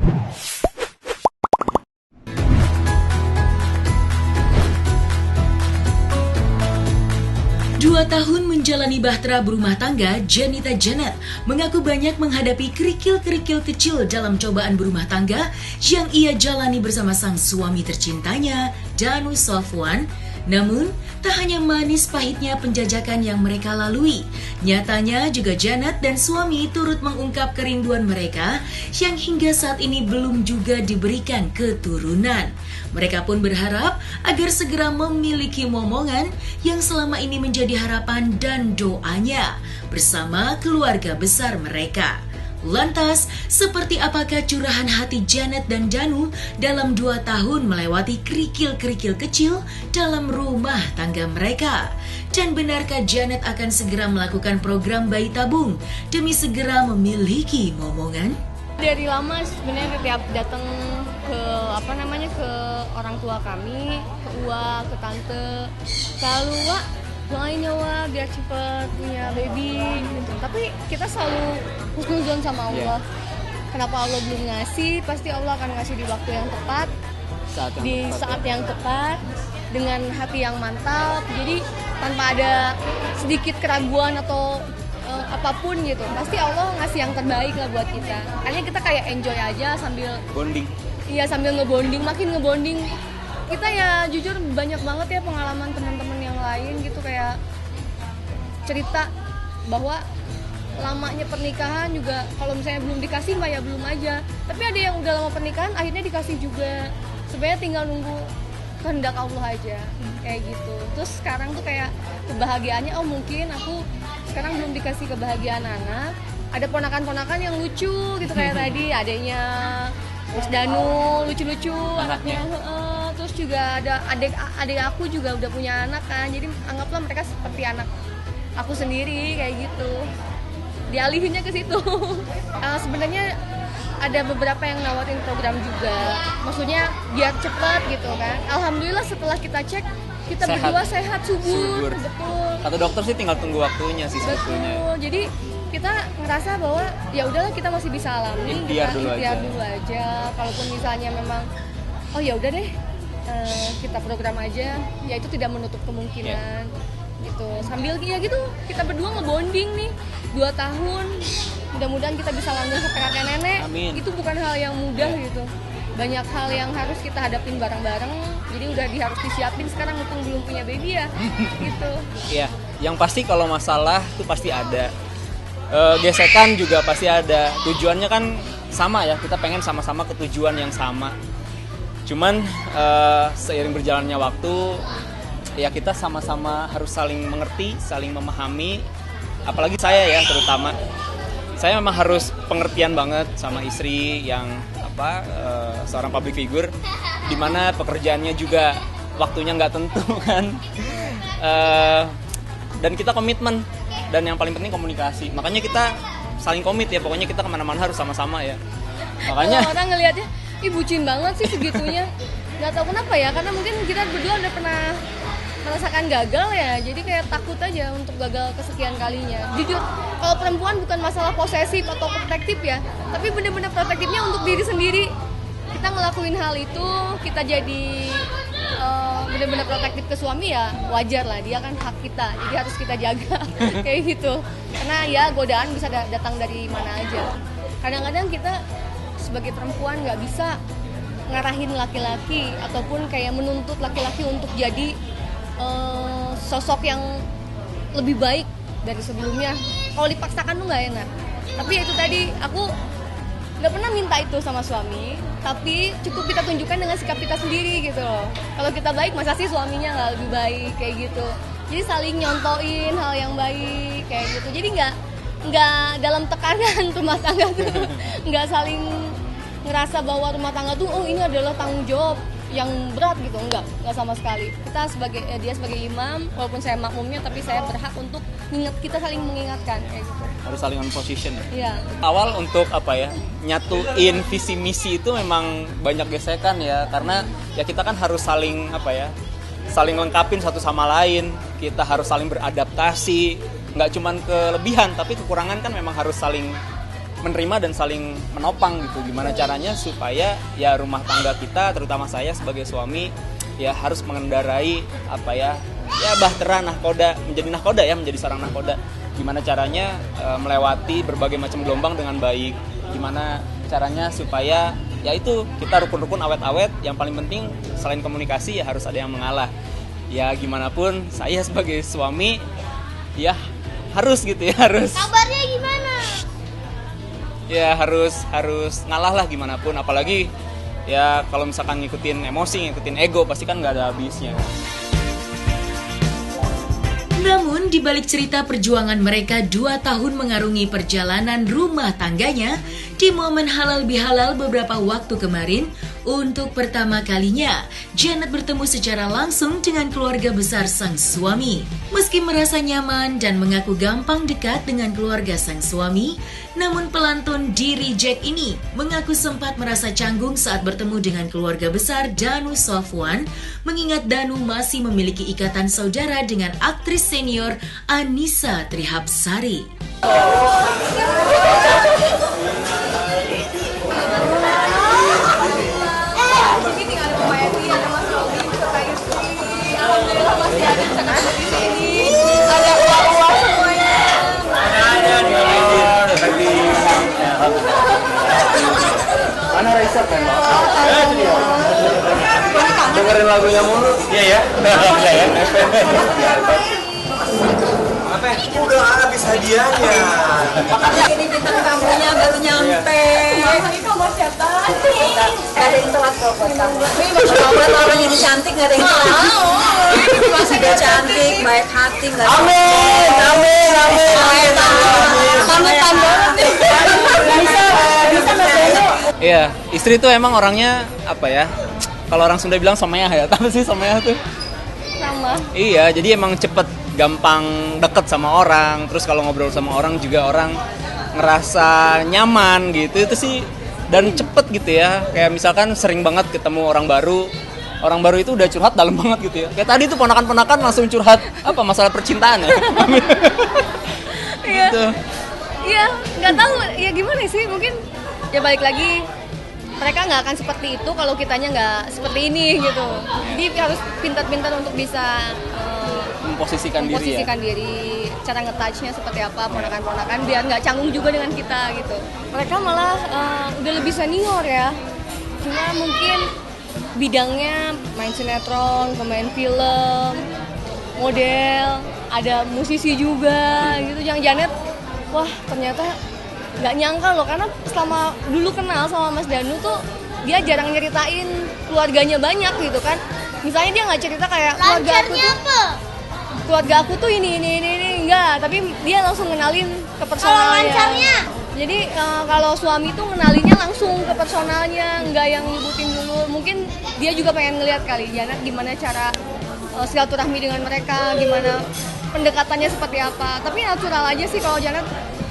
2 tahun menjalani bahtera berumah tangga, Janita Janet mengaku banyak menghadapi kerikil-kerikil kecil dalam cobaan berumah tangga yang ia jalani bersama sang suami tercintanya, Danu Sofwan. Namun, tak hanya manis pahitnya penjajakan yang mereka lalui. Nyatanya juga Janet dan suami turut mengungkap kerinduan mereka yang hingga saat ini belum juga diberikan keturunan. Mereka pun berharap agar segera memiliki momongan yang selama ini menjadi harapan dan doanya bersama keluarga besar mereka. Lantas, seperti apakah curahan hati Janet dan Danu dalam 2 tahun melewati kerikil-kerikil kecil dalam rumah tangga mereka? Dan benarkah Janet akan segera melakukan program bayi tabung demi segera memiliki momongan? Dari lama sebenarnya tiap datang ke ke orang tua kami, ke Uwa, ke tante, selalu Wak, doain ya Wak biar cepet punya baby gitu. Tapi kita selalu husnuzon sama Allah. Kenapa Allah belum ngasih? Pasti Allah akan ngasih di waktu yang tepat, saat yang tepat, dengan hati yang mantap. Jadi tanpa ada sedikit keraguan atau apapun gitu, pasti Allah ngasih yang terbaik lah buat kita. Hanya kita kayak enjoy aja sambil bonding. Iya, sambil ngebonding, makin ngebonding. Kita ya jujur banyak banget ya pengalaman teman-teman yang lain gitu, kayak cerita bahwa lamanya pernikahan juga kalau misalnya belum dikasih mah ya belum aja. Tapi ada yang udah lama pernikahan akhirnya dikasih juga. Sebenarnya tinggal nunggu kehendak Allah aja, kayak gitu. Terus sekarang tuh kayak kebahagiaannya, oh mungkin aku sekarang belum dikasih kebahagiaan anak. Ada ponakan-ponakan yang lucu gitu kayak tadi adiknya Mas Danu, lucu-lucu anaknya. Terus juga ada adik aku juga udah punya anak kan. Jadi anggaplah mereka seperti anak aku sendiri kayak gitu. Dialihinnya ke situ. Sebenarnya ada beberapa yang nawarin program juga. Maksudnya biar cepat gitu kan. Alhamdulillah setelah kita cek kita berdua sehat, subur. Betul. Kata dokter sih tinggal tunggu waktunya sih sebetulnya. Betul. Jadi kita ngerasa bahwa ya udahlah kita masih bisa alami, ikhtiar dulu aja. Kalaupun misalnya memang oh ya udah deh kita program aja, ya itu tidak menutup kemungkinan gitu. Sambil ya gitu kita berdua ngebonding nih 2 tahun. Mudah-mudahan kita bisa lanjut sampai kakek nenek. Amin. Itu bukan hal yang mudah gitu. Banyak hal yang harus kita hadapin bareng-bareng. Jadi udah harus disiapin sekarang mumpung belum punya baby ya. Gitu. Iya, yang pasti kalau masalah itu pasti ada. Gesekan juga pasti ada. Tujuannya kan sama ya, kita pengen sama-sama ke tujuan yang sama. Cuman seiring berjalannya waktu ya kita sama-sama harus saling mengerti, saling memahami. Apalagi saya ya terutama, saya memang harus pengertian banget sama istri yang seorang public figure, dimana pekerjaannya juga waktunya nggak tentu kan. Dan kita komitmen. Dan yang paling penting komunikasi. Makanya kita saling komit ya. Pokoknya kita kemana-mana harus sama-sama ya. Makanya orang ngelihatnya, ih bucin banget sih segitunya. Gak tahu kenapa ya. Karena mungkin kita berdua udah pernah merasakan gagal ya. Jadi kayak takut aja untuk gagal kesekian kalinya. Jujur, kalau perempuan bukan masalah posesif atau protektif ya. Tapi bener-bener protektifnya untuk diri sendiri. Kita ngelakuin hal itu, kita jadi benar-benar protektif ke suami ya wajar lah, dia kan hak kita, jadi harus kita jaga kayak gitu. Karena ya godaan bisa datang dari mana aja. Kadang-kadang kita sebagai perempuan nggak bisa ngarahin laki-laki ataupun kayak menuntut laki-laki untuk jadi sosok yang lebih baik dari sebelumnya. Kalau dipaksakan tuh nggak enak. Tapi ya itu tadi aku nggak pernah minta itu sama suami, tapi cukup kita tunjukkan dengan sikap kita sendiri gitu loh. Kalau kita baik, masa sih suaminya nggak lebih baik kayak gitu. Jadi saling nyontoin hal yang baik kayak gitu. Jadi nggak dalam tekanan rumah tangga tuh, nggak saling ngerasa bahwa rumah tangga tuh oh ini adalah tanggung jawab yang berat gitu, enggak sama sekali. Kita dia sebagai imam, walaupun saya makmumnya, tapi saya berhak untuk kita saling mengingatkan kayak gitu. Harus saling on position. Iya. Awal untuk nyatuin visi misi itu memang banyak gesekan ya, karena ya kita kan harus saling saling lengkapin satu sama lain. Kita harus saling beradaptasi, nggak cuman kelebihan tapi kekurangan kan memang harus saling menerima dan saling menopang gitu. Gimana caranya supaya ya rumah tangga kita, terutama saya sebagai suami, ya harus mengendarai apa ya bahtera nahkoda, menjadi seorang nahkoda. Gimana caranya melewati berbagai macam gelombang dengan baik. Gimana caranya supaya ya itu kita rukun-rukun awet-awet. Yang paling penting selain komunikasi ya harus ada yang mengalah. Ya gimana pun saya sebagai suami ya harus gitu ya, harus. Kabarnya gimana? Ya harus ngalah lah gimana pun, apalagi ya kalau misalkan ngikutin emosi, ngikutin ego pasti kan nggak ada habisnya. Namun, di balik cerita perjuangan mereka 2 tahun mengarungi perjalanan rumah tangganya, di momen halal bihalal beberapa waktu kemarin, untuk pertama kalinya, Janet bertemu secara langsung dengan keluarga besar sang suami. Meski merasa nyaman dan mengaku gampang dekat dengan keluarga sang suami, namun pelantun diri Jack ini mengaku sempat merasa canggung saat bertemu dengan keluarga besar Danu Sofwan, mengingat Danu masih memiliki ikatan saudara dengan aktris senior Annisa Trihapsari. Mana Raisa kan? Dengerin lagunya mulu. Iya ya. Udah habis hadiahnya. Makanya ini bintang tamunya baru nyampe. Ini nomor siapa? Gak ada yang telat kok. Orang yang cantik gak ada yang telat. Sudah cantik, baik hati, gak ada. Amin. Panutan banget nih. Bisa Iya, istri tuh emang orangnya apa ya? Kalau orang Sunda bilang someyah ya, tahu sih someyah tuh? Sama. Iya, jadi emang cepet, gampang deket sama orang. Terus kalau ngobrol sama orang juga orang ngerasa nyaman gitu. Itu sih, dan cepet gitu ya. Kayak misalkan sering banget ketemu orang baru itu udah curhat dalam banget gitu ya. Kayak tadi tuh ponakan-ponakan langsung curhat apa masalah percintaan ya. Iya. Gitu. Iya, nggak tahu ya gimana sih, mungkin ya balik lagi mereka nggak akan seperti itu kalau kitanya nggak seperti ini gitu. Jadi harus pintar-pintar untuk bisa Memposisikan diri, cara nge-touch-nya seperti apa ponakan-ponakan biar nggak canggung juga dengan kita gitu. Mereka malah udah lebih senior ya, cuma mungkin bidangnya main sinetron, pemain film, model, ada musisi juga gitu. Yang Janet, wah ternyata nggak nyangka loh, karena selama dulu kenal sama Mas Danu tuh dia jarang nyeritain keluarganya banyak gitu kan. Misalnya dia nggak cerita kayak keluarga aku tuh ini enggak, tapi dia langsung kenalin ke personalnya. Jadi kalau suami tuh kenalinnya langsung ke personalnya, nggak yang nyebutin dulu. Mungkin dia juga pengen ngeliat kali Janet gimana cara silaturahmi dengan mereka, gimana pendekatannya seperti apa. Tapi natural aja sih kalau Janet,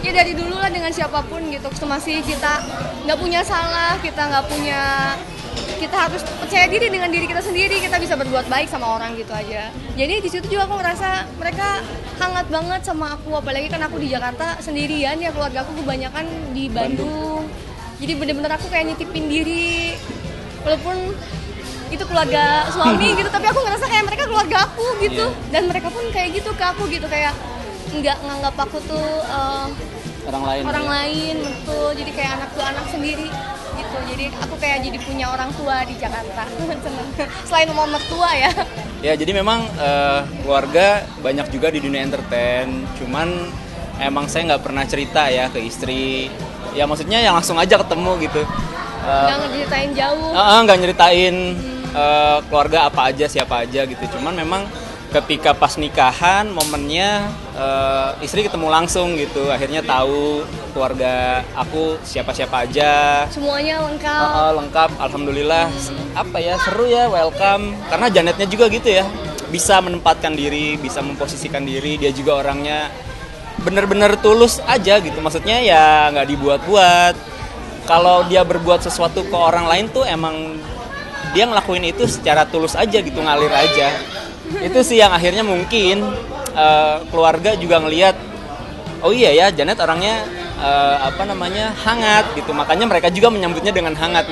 ya dari dulu lah dengan siapapun gitu. Masih kita nggak punya salah, kita harus percaya diri dengan diri kita sendiri, kita bisa berbuat baik sama orang gitu aja. Jadi di situ juga aku ngerasa mereka hangat banget sama aku, apalagi kan aku di Jakarta sendirian ya, keluarga aku kebanyakan di Bandung. Jadi bener-bener aku kayak nitipin diri, walaupun itu keluarga suami gitu, tapi aku ngerasa kayak mereka keluarga aku gitu. Dan mereka pun kayak gitu ke aku gitu, kayak nggak nganggap aku tuh orang lain betul. Jadi kayak anak sendiri gitu. Jadi aku kayak jadi punya orang tua di Jakarta. Seneng. Selain mama mertua ya. Ya jadi memang keluarga banyak juga di dunia entertain. Cuman emang saya nggak pernah cerita ya ke istri. Ya maksudnya yang langsung aja ketemu gitu. Nggak ngeceritain jauh. Nggak nyeritain keluarga apa aja, siapa aja gitu. Cuman memang ketika pas nikahan momennya istri ketemu langsung gitu, akhirnya tahu keluarga aku siapa-siapa aja, semuanya lengkap. Lengkap, alhamdulillah. Apa ya, seru ya, welcome. Karena Janetnya juga gitu ya, bisa menempatkan diri, bisa memposisikan diri. Dia juga orangnya bener-bener tulus aja gitu, maksudnya ya nggak dibuat-buat. Kalau dia berbuat sesuatu ke orang lain tuh emang dia ngelakuin itu secara tulus aja gitu, ngalir aja. Itu sih yang akhirnya mungkin keluarga juga ngelihat, oh iya ya Janet orangnya hangat gitu. Makanya mereka juga menyambutnya dengan hangat.